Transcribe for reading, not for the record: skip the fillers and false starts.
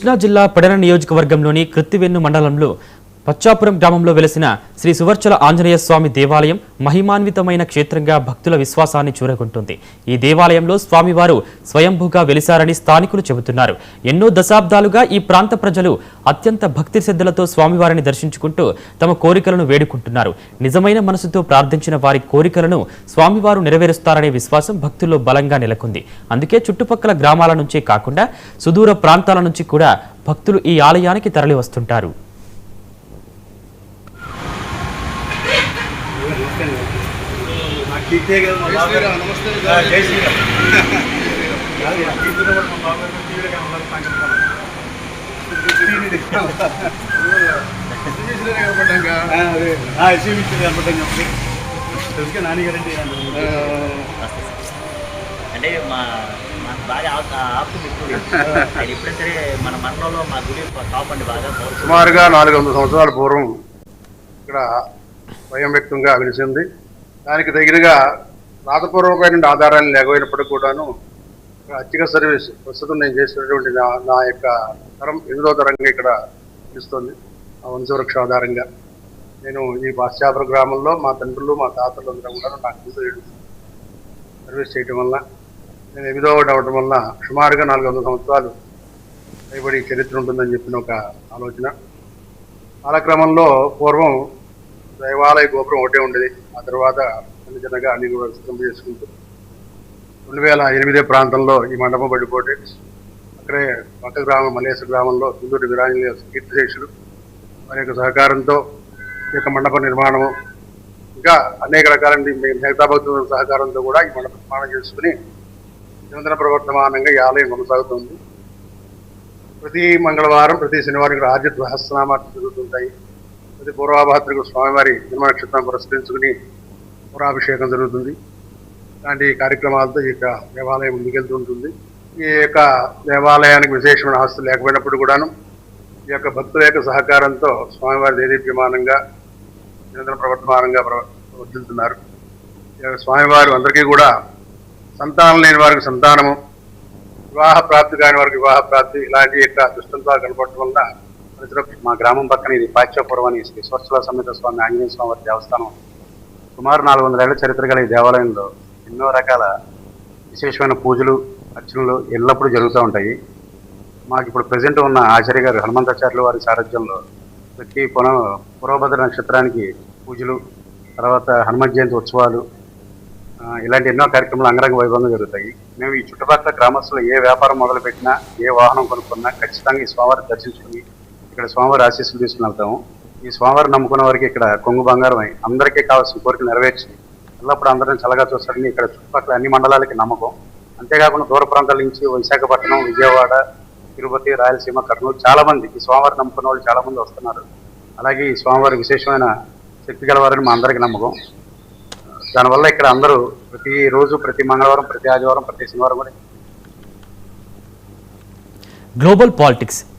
కృష్ణా జిల్లా పెడన నియోజకవర్గంలోని కృత్తివెన్ను మండలంలో పచ్చాపురం గ్రామంలో వెలసిన శ్రీ సువర్చల ఆంజనేయ స్వామి దేవాలయం మహిమాన్వితమైన క్షేత్రంగా భక్తుల విశ్వాసాన్ని చూరగొంటుంది. ఈ దేవాలయంలో స్వామివారు స్వయంభూగా వెలిశారని స్థానికులు చెబుతున్నారు. ఎన్నో దశాబ్దాలుగా ఈ ప్రాంత ప్రజలు అత్యంత భక్తి శ్రద్ధలతో స్వామివారిని దర్శించుకుంటూ తమ కోరికలను వేడుకుంటున్నారు. నిజమైన మనసుతో ప్రార్థించిన వారి కోరికలను స్వామివారు నెరవేరుస్తారనే విశ్వాసం భక్తుల్లో బలంగా నెలకొంది. అందుకే చుట్టుపక్కల గ్రామాల నుంచే కాకుండా సుదూర ప్రాంతాల నుంచి కూడా భక్తులు ఈ ఆలయానికి తరలి వస్తుంటారు. అంటే బాగా ఆపుతుంది ఎప్పుడైనా సరే మన మండలంలో మా గుడి టాప్ అండి బాగా సుమారుగా 400 సంవత్సరాల పూర్వం ఇక్కడ స్వయం వ్యక్తంగా వెలిసింది. దానికి తగినగా రాతపూర్వకమైన ఆధారాలు లేకపోయినప్పటికీ కూడాను అర్చక సర్వీస్ ప్రస్తుతం నేను చేసినటువంటి నా యొక్క తరం 8వ తరంగా ఇక్కడ నిలుస్తుంది. ఆ వంశవృక్ష ఆధారంగా నేను ఈ పాశ్చాపుర గ్రామంలో మా తండ్రులు మా తాతలు అందరూ కూడా నాకు సర్వీస్ చేయటం వల్ల నేను 8వ అవడం వల్ల సుమారుగా 400 సంవత్సరాలు పైబడి చరిత్ర ఉంటుందని చెప్పిన ఒక ఆలోచన. కాలక్రమంలో పూర్వం దేవాలయ గోపురం ఒకటే ఉండేది. ఆ తర్వాత చిన్న చిన్నగా అన్ని కూడా సిద్ధం చేసుకుంటూ 2008 ప్రాంతంలో ఈ మండపం పడిపోతే అక్కడే పక్క గ్రామం మలేశ్వర గ్రామంలో కుందూరి వీరాంజనేయ కీర్తిశేషులు వారి యొక్క సహకారంతో ఈ యొక్క మండప నిర్మాణము ఇంకా అనేక రకాల మిగతా భక్తుల సహకారంతో కూడా ఈ మండప నిర్మాణం చేసుకుని నిరంతర ప్రవర్తమానంగా ఈ ఆలయం కొనసాగుతుంది. ప్రతి మంగళవారం ప్రతి శనివారం ఇక్కడ ఆర్జిత సహస్రనామాలు జరుగుతుంటాయి. ప్రతి పూర్వాభాద్రకు స్వామివారి జన్మ నక్షత్రం పురస్కరించుకుని పురాభిషేకం జరుగుతుంది. ఇలాంటి కార్యక్రమాలతో ఈ యొక్క దేవాలయం ముందుకెళ్తూ ఉంటుంది. ఈ యొక్క దేవాలయానికి విశేషమైన ఆస్తులు లేకపోయినప్పుడు కూడాను ఈ యొక్క భక్తుల యొక్క సహకారంతో స్వామివారి దేదీప్యమానంగా నిరంతర ప్రవర్తమానంగా వర్ధిల్లుతున్నారు. స్వామివారు అందరికీ కూడా సంతానం లేని వారికి సంతానము, వివాహ ప్రాప్తి కాని వారికి వివాహ ప్రాప్తి ఇలాంటి యొక్క దృష్టంతాలు కనపడటం వల్ల మా గ్రామం పక్కన ఇది పాచ్యాపురం అని శ్రీ స్వచ్ఛల సమేత స్వామి ఆంజనేయ స్వామి వారి దేవస్థానం. సుమారు 400 ఏళ్ల చరిత్ర గల ఈ దేవాలయంలో ఎన్నో రకాల విశేషమైన పూజలు అర్చనలు ఎల్లప్పుడూ జరుగుతూ ఉంటాయి. మాకు ఇప్పుడు ప్రజెంట్ ఉన్న ఆచార్య గారు హనుమంతాచార్యుల వారి సారథ్యంలో ప్రతి పూర్వభద్ర నక్షత్రానికి పూజలు, తర్వాత హనుమత్ జయంతి ఉత్సవాలు ఇలాంటి ఎన్నో కార్యక్రమాలు అంగరంగ వైభవంగా జరుగుతాయి. మేము ఈ చుట్టుపక్కల గ్రామస్తులు ఏ వ్యాపారం మొదలుపెట్టినా ఏ వాహనం కొనుక్కున్నా ఖచ్చితంగా ఈ స్వామివారిని దర్శించుకుని ఇక్కడ స్వామివారి ఆశీస్సులు తీసుకుని వెళ్తాము. ఈ స్వామివారిని నమ్ముకున్న వారికి ఇక్కడ కొంగు బంగారం అయి అందరికీ కావాల్సిన కోరికలు నెరవేర్చి ఎల్లప్పుడూ అందరిని చల్లగా చూస్తారని ఇక్కడ చుట్టుపక్కల అన్ని మండలాలకి నమ్మకం. అంతేకాకుండా దూర ప్రాంతాల నుంచి విశాఖపట్నం, విజయవాడ, తిరుపతి, రాయలసీమ, కర్నూలు చాలా మంది ఈ స్వామివారిని నమ్ముకున్న వాళ్ళు చాలా మంది వస్తున్నారు. అలాగే ఈ స్వామివారి విశేషమైన శక్తి గలవారని మా అందరికీ నమ్మకం. దానివల్ల ఇక్కడ అందరూ ప్రతిరోజు, ప్రతి మంగళవారం, ప్రతి ఆదివారం, ప్రతి శనివారం కూడా గ్లోబల్ పాలిటిక్స్